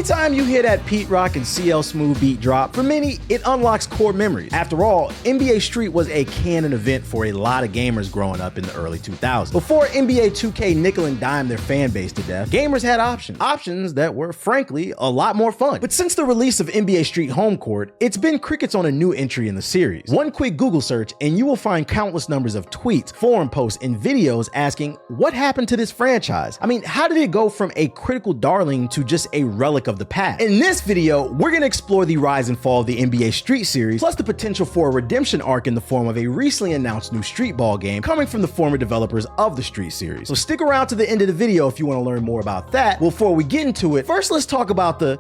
Anytime you hear that Pete Rock and CL Smooth beat drop, for many, it unlocks core memories. After all, NBA Street was a canon event for a lot of gamers growing up in the early 2000s. Before NBA 2K nickel and dime their fan base to death, gamers had options that were frankly a lot more fun. But since the release of NBA Street Homecourt, it's been crickets on a new entry in the series. One quick Google search and you will find countless numbers of tweets, forum posts, and videos asking, what happened to this franchise? I mean, how did it go from a critical darling to just a relic of the past? In this video, we're gonna explore the rise and fall of the NBA Street series, plus the potential for a redemption arc in the form of a recently announced new Street Ball game coming from the former developers of the Street series. So stick around to the end of the video if you want to learn more about that. Before we get into it, first let's talk about the...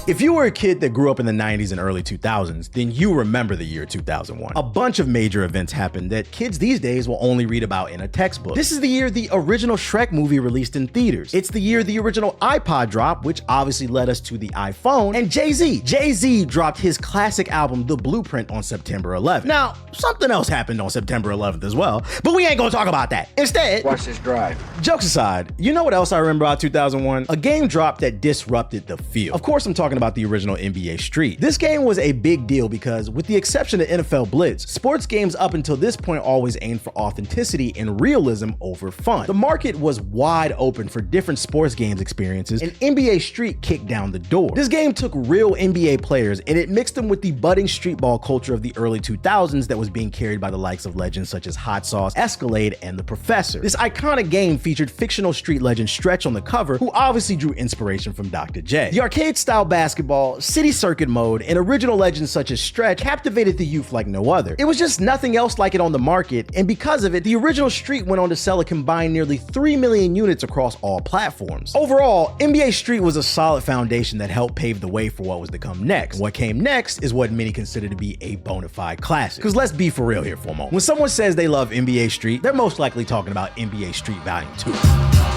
If you were a kid that grew up in the 90s and early 2000s, then you remember the year 2001. A bunch of major events happened that kids these days will only read about in a textbook. This is the year the original Shrek movie released in theaters. It's the year the original iPod dropped, which obviously led us to the iPhone, and Jay-Z dropped his classic album, The Blueprint, on September 11th. Now, something else happened on September 11th as well, but we ain't gonna talk about that. Instead, watch this drive. Jokes aside, you know what else I remember about 2001? A game dropped that disrupted the field. Of course, I'm talking about the original NBA Street. This game was a big deal because, with the exception of NFL Blitz, sports games up until this point always aimed for authenticity and realism over fun. The market was wide open for different sports games experiences, and NBA Street kicked down the door. This game took real NBA players and it mixed them with the budding street ball culture of the early 2000s that was being carried by the likes of legends such as Hot Sauce, Escalade, and The Professor. This iconic game featured fictional street legend Stretch on the cover, who obviously drew inspiration from Dr. J. The arcade-style basketball, city circuit mode, and original legends such as Stretch captivated the youth like no other. It was just nothing else like it on the market, and because of it, the original Street went on to sell a combined nearly 3 million units across all platforms. Overall, NBA Street was a solid foundation that helped pave the way for what was to come next. What came next is what many consider to be a bona fide classic. Because let's be for real here for a moment. When someone says they love NBA Street, they're most likely talking about NBA Street Vol.2.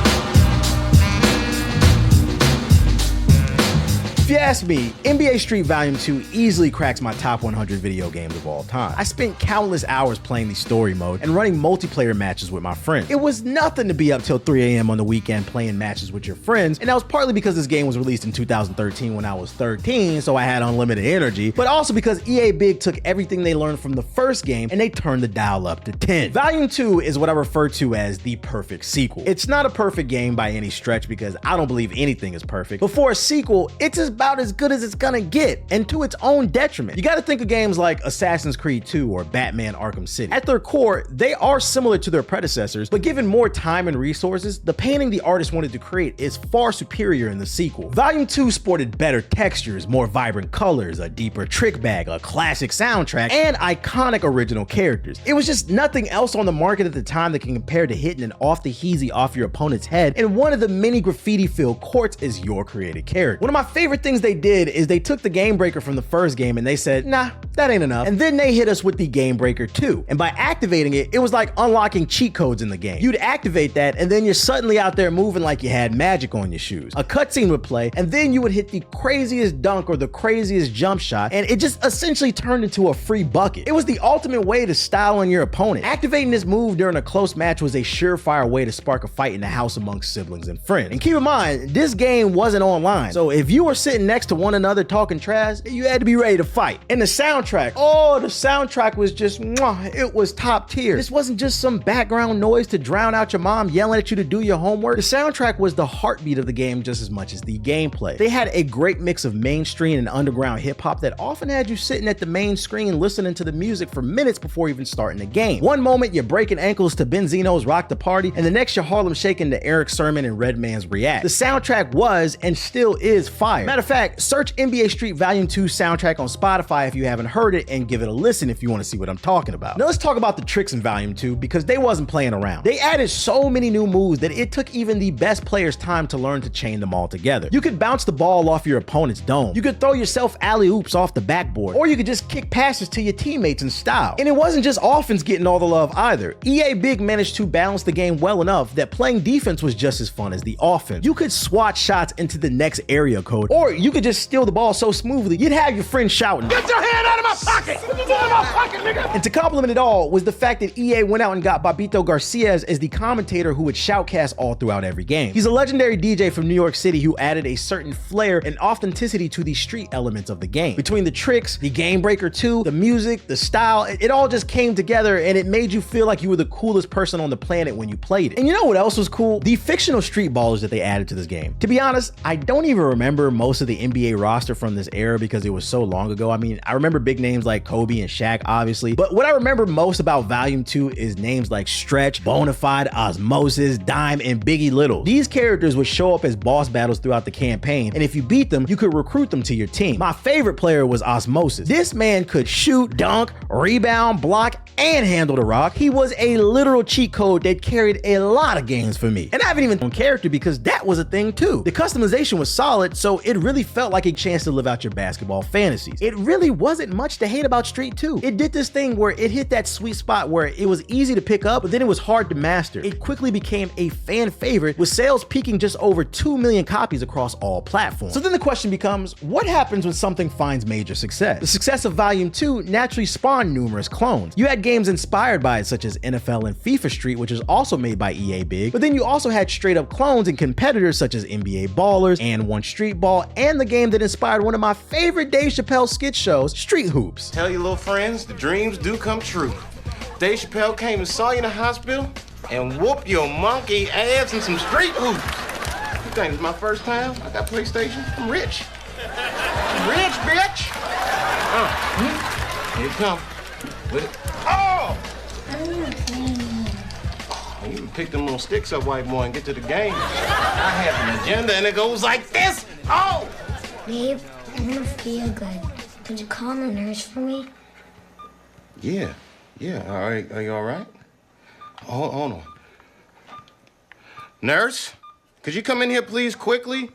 If you ask me, NBA Street Vol.2 easily cracks my top 100 video games of all time. I spent countless hours playing the story mode and running multiplayer matches with my friends. It was nothing to be up till 3 a.m. on the weekend playing matches with your friends, and that was partly because this game was released in 2013 when I was 13, so I had unlimited energy, but also because EA Big took everything they learned from the first game and they turned the dial up to 10. Vol.2 is what I refer to as the perfect sequel. It's not a perfect game by any stretch because I don't believe anything is perfect, but for a sequel, it's about as good as it's gonna get, and to its own detriment. You gotta think of games like Assassin's Creed 2 or Batman Arkham City. At their core, they are similar to their predecessors, but given more time and resources, the painting the artist wanted to create is far superior in the sequel. Vol.2 sported better textures, more vibrant colors, a deeper trick bag, a classic soundtrack, and iconic original characters. It was just nothing else on the market at the time that can compare to hitting an off-the-heezy off your opponent's head in one of the many graffiti-filled courts as your created character. One of my favorite things they did is they took the game breaker from the first game and they said, nah, that ain't enough. And then they hit us with the game breaker 2. And by activating it, it was like unlocking cheat codes in the game. You'd activate that and then you're suddenly out there moving like you had magic on your shoes. A cutscene would play and then you would hit the craziest dunk or the craziest jump shot, and it just essentially turned into a free bucket. It was the ultimate way to style on your opponent. Activating this move during a close match was a surefire way to spark a fight in the house amongst siblings and friends. And keep in mind, this game wasn't online, so if you were sitting next to one another talking trash, you had to be ready to fight. And the soundtrack, oh, the soundtrack was just, it was top tier. This wasn't just some background noise to drown out your mom yelling at you to do your homework. The soundtrack was the heartbeat of the game just as much as the gameplay. They had a great mix of mainstream and underground hip hop that often had you sitting at the main screen listening to the music for minutes before even starting the game. One moment you're breaking ankles to Benzino's Rock the Party, and the next you're Harlem shaking to Eric Sermon and Redman's React. The soundtrack was and still is fire. Matter of fact, search NBA Street Vol.2 soundtrack on Spotify if you haven't heard it, and give it a listen if you want to see what I'm talking about. Now let's talk about the tricks in Vol.2 because they wasn't playing around. They added so many new moves that it took even the best players time to learn to chain them all together. You could bounce the ball off your opponent's dome. You could throw yourself alley-oops off the backboard, or you could just kick passes to your teammates in style. And it wasn't just offense getting all the love either. EA Big managed to balance the game well enough that playing defense was just as fun as the offense. You could swat shots into the next area code, or you could just steal the ball so smoothly, you'd have your friends shouting, "Get your hand out of my pocket! Get your hand out of my pocket, nigga!" And to complement it all was the fact that EA went out and got Babito Garcia as the commentator who would shoutcast all throughout every game. He's a legendary DJ from New York City who added a certain flair and authenticity to the street elements of the game. Between the tricks, the Game Breaker 2, the music, the style, it all just came together and it made you feel like you were the coolest person on the planet when you played it. And you know what else was cool? The fictional street ballers that they added to this game. To be honest, I don't even remember most of the NBA roster from this era because it was so long ago. I mean, I remember big names like Kobe and Shaq, obviously, but what I remember most about Volume 2 is names like Stretch, Bonafide, Osmosis, Dime, and Biggie Little. These characters would show up as boss battles throughout the campaign, and if you beat them, you could recruit them to your team. My favorite player was Osmosis. This man could shoot, dunk, rebound, block, and handle the rock. He was a literal cheat code that carried a lot of games for me. And I haven't even on character because that was a thing too. The customization was solid, so it really felt like a chance to live out your basketball fantasies. It really wasn't much to hate about Street 2. It did this thing where it hit that sweet spot where it was easy to pick up, but then it was hard to master. It quickly became a fan favorite with sales peaking just over 2 million copies across all platforms. So then the question becomes, what happens when something finds major success? The success of Volume 2 naturally spawned numerous clones. You had games inspired by it such as NFL and FIFA Street, which is also made by EA Big, but then you also had straight up clones and competitors such as NBA Ballers and One Street Ball, and the game that inspired one of my favorite Dave Chappelle skit shows, Street Hoops. Tell your little friends, the dreams do come true. Dave Chappelle came and saw you in the hospital and whooped your monkey ass in some street hoops. You think it's my first time? I got PlayStation. I'm rich. I'm rich, bitch. Here it come. With it. Oh! You can pick them little sticks up, white boy, and get to the game. I have an agenda, and it goes like this. Oh! Babe, I don't feel good. Could you call the nurse for me? Yeah. All right. Are you all right? Hold on. Nurse, could you come in here, please, quickly?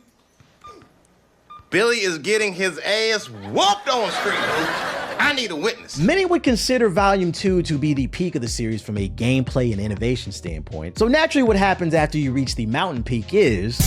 Billy is getting his ass whooped on Street Hoop. I need a witness. Many would consider Volume 2 to be the peak of the series from a gameplay and innovation standpoint. So naturally what happens after you reach the mountain peak is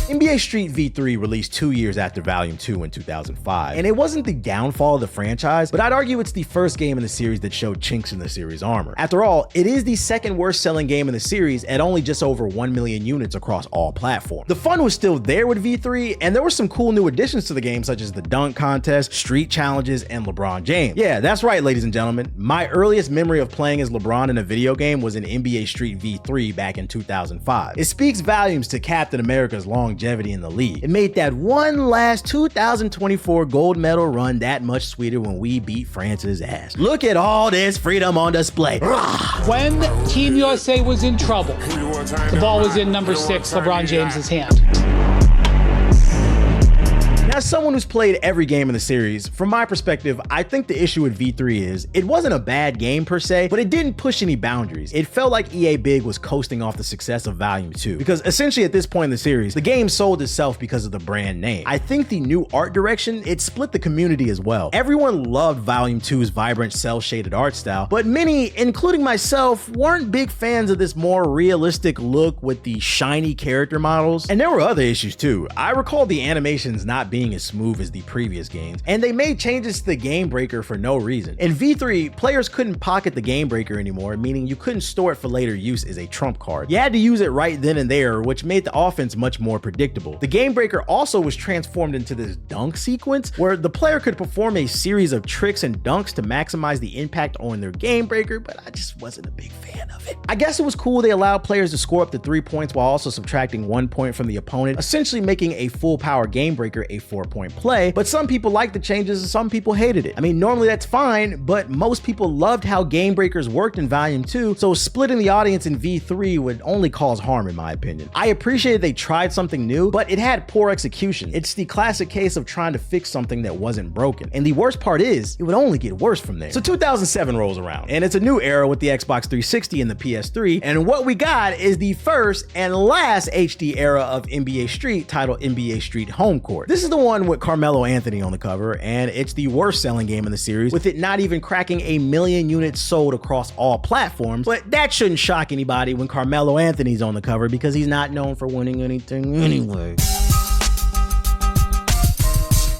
NBA Street V3 released 2 years after Volume 2 in 2005, and it wasn't the downfall of the franchise, but I'd argue it's the first game in the series that showed chinks in the series' armor. After all, it is the second worst selling game in the series at only just over 1 million units across all platforms. The fun was still there with V3, and there were some cool new additions to the game such as the dunk contest, street challenges, and LeBron James. Yeah, that's right, ladies and gentlemen. My earliest memory of playing as LeBron in a video game was in NBA Street V3 back in 2005. It speaks volumes to Captain America's longevity in the league. It made that one last 2024 gold medal run that much sweeter when we beat France's ass. Look at all this freedom on display. When Team USA was in trouble, the ball was in number 6, LeBron James's hand. As someone who's played every game in the series, from my perspective, I think the issue with V3 is it wasn't a bad game per se, but it didn't push any boundaries. It felt like EA Big was coasting off the success of Volume 2, because essentially at this point in the series, the game sold itself because of the brand name. I think the new art direction, it split the community as well. Everyone loved Volume 2's vibrant cel-shaded art style, but many, including myself, weren't big fans of this more realistic look with the shiny character models. And there were other issues too. I recall the animations not being as smooth as the previous games, and they made changes to the Game Breaker for no reason. In V3, players couldn't pocket the Game Breaker anymore, meaning you couldn't store it for later use as a trump card. You had to use it right then and there, which made the offense much more predictable. The Game Breaker also was transformed into this dunk sequence where the player could perform a series of tricks and dunks to maximize the impact on their Game Breaker, but I just wasn't a big fan of it. I guess it was cool they allowed players to score up to 3 points while also subtracting 1 point from the opponent, essentially making a full power Game Breaker a 4-point play, but some people liked the changes and some people hated it. I mean, normally that's fine, but most people loved how Game Breakers worked in Volume 2, so splitting the audience in V3 would only cause harm in my opinion. I appreciated they tried something new, but it had poor execution. It's the classic case of trying to fix something that wasn't broken. And the worst part is, it would only get worse from there. So 2007 rolls around, and it's a new era with the Xbox 360 and the PS3, and what we got is the first and last HD era of NBA Street titled NBA Street Homecourt. This is the one with Carmelo Anthony on the cover, and it's the worst selling game in the series, with it not even cracking 1 million units sold across all platforms. But that shouldn't shock anybody when Carmelo Anthony's on the cover, because he's not known for winning anything anyway.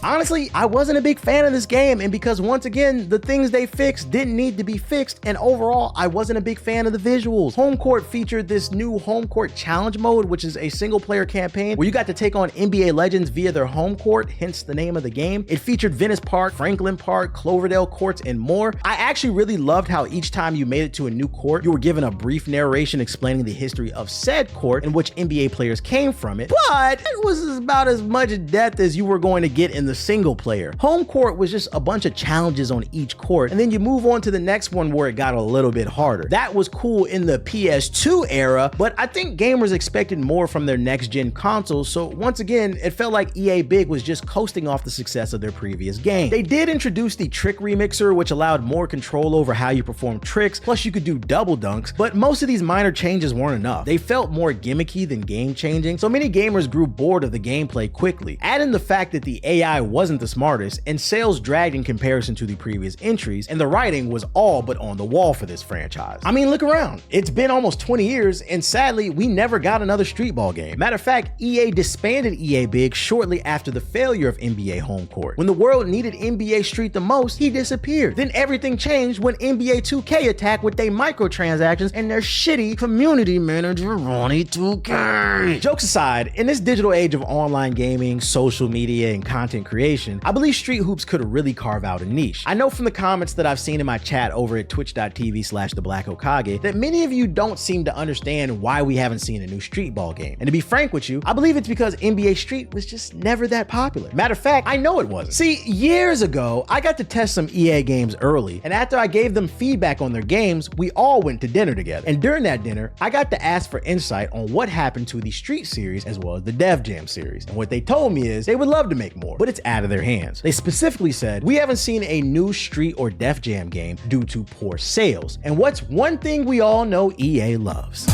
Honestly, I wasn't a big fan of this game, and because once again, the things they fixed didn't need to be fixed, and overall, I wasn't a big fan of the visuals. Homecourt featured this new Homecourt Challenge mode, which is a single-player campaign where you got to take on NBA legends via their home court, hence the name of the game. It featured Venice Park, Franklin Park, Cloverdale courts, and more. I actually really loved how each time you made it to a new court, you were given a brief narration explaining the history of said court and which NBA players came from it, but it was about as much depth as you were going to get in the single player. Home court was just a bunch of challenges on each court, and then you move on to the next one where it got a little bit harder. That was cool in the PS2 era, but I think gamers expected more from their next gen consoles, so once again, it felt like EA Big was just coasting off the success of their previous game. They did introduce the trick remixer, which allowed more control over how you perform tricks, plus you could do double dunks, but most of these minor changes weren't enough. They felt more gimmicky than game changing, so many gamers grew bored of the gameplay quickly. Add in the fact that the AI wasn't the smartest, and sales dragged in comparison to the previous entries, and the writing was all but on the wall for this franchise. I mean, look around. It's been almost 20 years, and sadly, we never got another Street Ball game. Matter of fact, EA disbanded EA Big shortly after the failure of NBA Homecourt. When the world needed NBA Street the most, he disappeared. Then everything changed when NBA 2K attacked with their microtransactions and their shitty community manager, Ronnie 2K. Jokes aside, in this digital age of online gaming, social media, and content creation, I believe Street Hoops could really carve out a niche. I know from the comments that I've seen in my chat over at twitch.tv/the Black Hokage that many of you don't seem to understand why we haven't seen a new Street Ball game. And to be frank with you, I believe it's because NBA Street was just never that popular. Matter of fact, I know it wasn't. See, years ago, I got to test some EA games early, and after I gave them feedback on their games, we all went to dinner together. And during that dinner, I got to ask for insight on what happened to the Street series as well as the Def Jam series. And what they told me is they would love to make more, but it's out of their hands. They specifically said, we haven't seen a new Street or Def Jam game due to poor sales. And what's one thing we all know EA loves?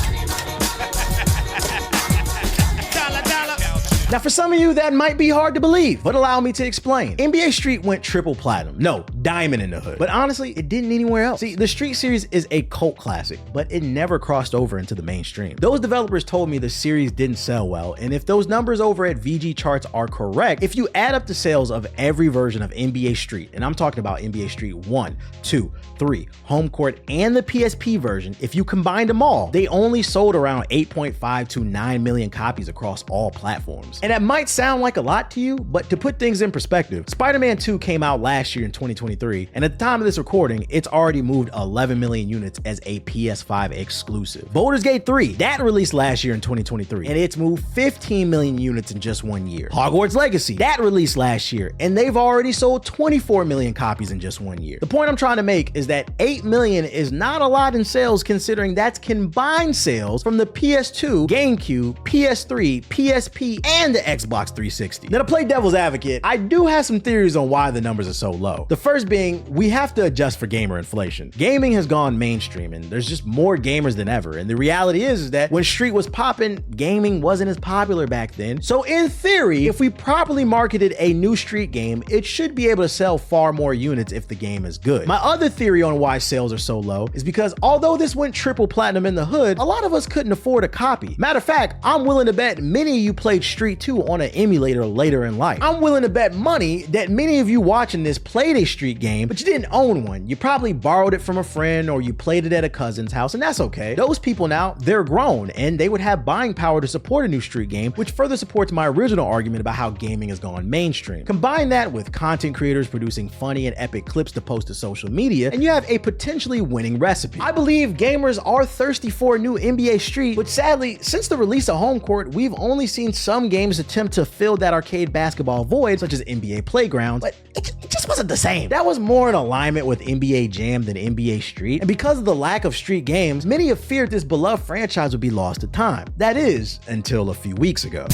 Now, for some of you, that might be hard to believe, but allow me to explain. NBA Street went triple platinum. No, diamond in the hood. But honestly, it didn't anywhere else. See, the Street series is a cult classic, but it never crossed over into the mainstream. Those developers told me the series didn't sell well, and if those numbers over at VG Charts are correct, if you add up the sales of every version of NBA Street, and I'm talking about NBA Street 1, 2, 3, Homecourt, and the PSP version, if you combined them all, they only sold around 8.5 to 9 million copies across all platforms. And that might sound like a lot to you, but to put things in perspective, Spider-Man 2 came out last year in 2023, and at the time of this recording, it's already moved 11 million units as a PS5 exclusive. Baldur's Gate 3, that released last year in 2023, and it's moved 15 million units in just 1 year. Hogwarts Legacy, that released last year, and they've already sold 24 million copies in just 1 year. The point I'm trying to make is that 8 million is not a lot in sales considering that's combined sales from the PS2, GameCube, PS3, PSP, and the Xbox 360. Now, to play devil's advocate, I do have some theories on why the numbers are so low. The first being, we have to adjust for gamer inflation. Gaming has gone mainstream and there's just more gamers than ever. And the reality is that when Street was popping, gaming wasn't as popular back then. So in theory, if we properly marketed a new Street game, it should be able to sell far more units if the game is good. My other theory on why sales are so low is because although this went triple platinum in the hood, a lot of us couldn't afford a copy. Matter of fact, I'm willing to bet many of you played Street 2 on an emulator later in life. I'm willing to bet money that many of you watching this played a Street game, but you didn't own one. You probably borrowed it from a friend or you played it at a cousin's house, and that's okay. Those people now, they're grown and they would have buying power to support a new Street game, which further supports my original argument about how gaming has gone mainstream. Combine that with content creators producing funny and epic clips to post to social media, and you have a potentially winning recipe. I believe gamers are thirsty for a new NBA Street, but sadly, since the release of Homecourt, we've only seen some games attempt to fill that arcade basketball void, such as NBA Playgrounds, but it just wasn't the same. That was more in alignment with NBA Jam than NBA Street, and because of the lack of Street games, many have feared this beloved franchise would be lost to time. That is, until a few weeks ago.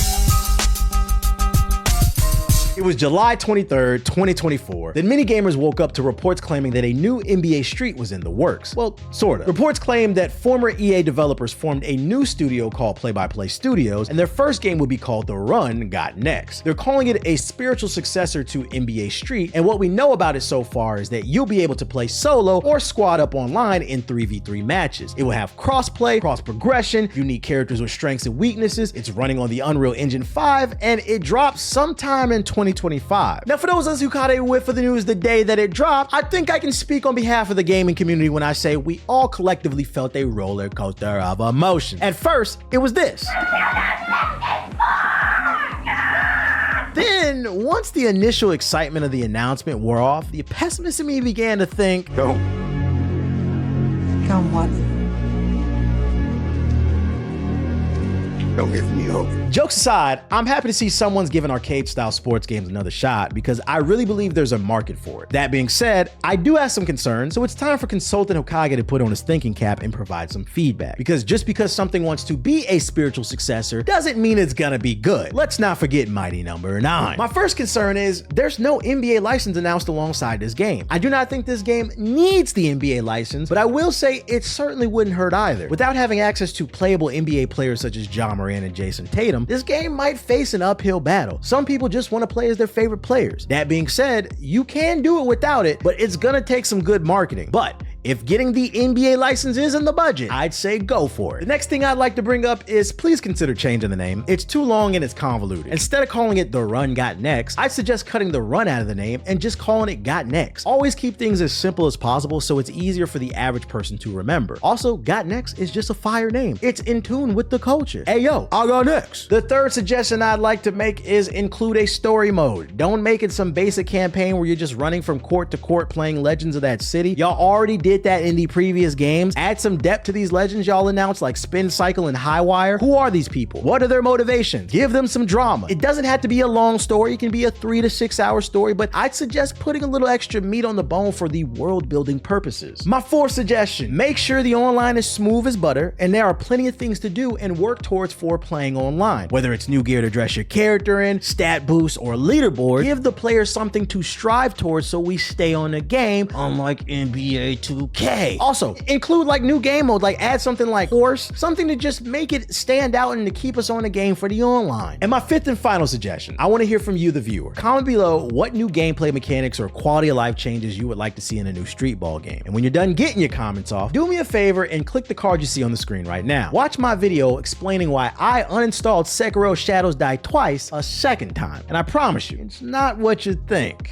It was July 23rd, 2024. Then many gamers woke up to reports claiming that a new NBA Street was in the works. Well, sorta. Reports claimed that former EA developers formed a new studio called Play-by-Play Studios, and their first game would be called The Run Got Next. They're calling it a spiritual successor to NBA Street, and what we know about it so far is that you'll be able to play solo or squad up online in 3v3 matches. It will have cross-play, cross-progression, unique characters with strengths and weaknesses. It's running on the Unreal Engine 5, and it drops sometime in 2025. Now, for those of us who caught a whiff of the news the day that it dropped, I think I can speak on behalf of the gaming community when I say we all collectively felt a roller coaster of emotion. At first, it was this. Then, once the initial excitement of the announcement wore off, the pessimist in me began to think, Don't what? Don't give me hope. Jokes aside, I'm happy to see someone's giving arcade-style sports games another shot because I really believe there's a market for it. That being said, I do have some concerns, so it's time for Consultant Hokage to put on his thinking cap and provide some feedback. Because just because something wants to be a spiritual successor doesn't mean it's gonna be good. Let's not forget mighty number 9. My first concern is there's no NBA license announced alongside this game. I do not think this game needs the NBA license, but I will say it certainly wouldn't hurt either. Without having access to playable NBA players such as Ja Morant and Jason Tatum, this game might face an uphill battle. Some people just want to play as their favorite players. That being said, you can do it without it, but it's gonna take some good marketing. But if getting the NBA license is in the budget, I'd say go for it. The next thing I'd like to bring up is please consider changing the name. It's too long and it's convoluted. Instead of calling it The Run Got Next, I'd suggest cutting the run out of the name and just calling it Got Next. Always keep things as simple as possible so it's easier for the average person to remember. Also, Got Next is just a fire name. It's in tune with the culture. Hey yo, I got next. The third suggestion I'd like to make is include a story mode. Don't make it some basic campaign where you're just running from court to court playing legends of that city. Y'all already did that in the previous games. Add some depth to these legends y'all announced like Spin Cycle and Highwire. Who are these people? What are their motivations? Give them some drama. It doesn't have to be a long story. It can be a 3 to 6 hour story, but I'd suggest putting a little extra meat on the bone for the world building purposes. My fourth suggestion, make sure the online is smooth as butter and there are plenty of things to do and work towards for playing online. Whether it's new gear to dress your character in, stat boosts, or leaderboard, give the player something to strive towards so we stay on the game, unlike NBA 2K. Also, include like new game mode, like add something like horse, something to just make it stand out and to keep us on the game for the online. And my fifth and final suggestion, I want to hear from you, the viewer. Comment below what new gameplay mechanics or quality of life changes you would like to see in a new Street Ball game. And when you're done getting your comments off, do me a favor and click the card you see on the screen right now. Watch my video explaining why I uninstalled Sekiro Shadows Die Twice a second time. And I promise you, it's not what you think.